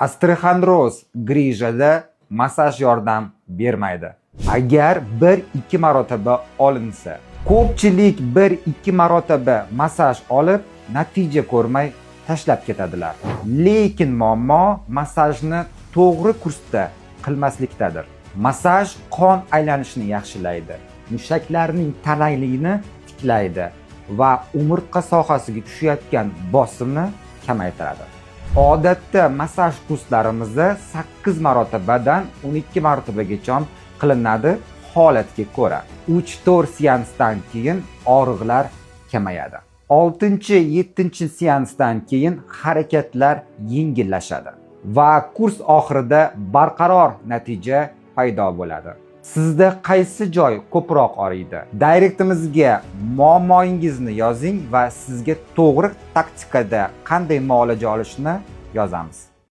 Osteoxondroz grijada massaj yordam bermaydi. Agar 1-2 marotaba olinsa, ko'pchilik 1-2 marotaba massaj olib, natija ko'rmay tashlab ketadilar. Lekin muammo massajni to'g'ri kursda qilmaslikdadir. Massaj qon aylanishini yaxshilaydi, mushaklarning taranligini tiklaydi va umurtqa sohasiga tushayotgan bosimni kamaytiradi. Odatda massaj kurslarimizda 8 marotabadan 12 marotabagacha qilinadi holatga ko'ra. 3-4 seansdan keyin og'riqlar kamayadi. 6-7 seansdan keyin harakatlar yengillashadi va kurs oxirida barqaror natija paydo bo'ladi. Sizda qaysi joy ko'proq og'riydi? Direktimizga muammoingizni yozing va sizga to'g'ri taktikada qanday muolaja olishni yozamiz.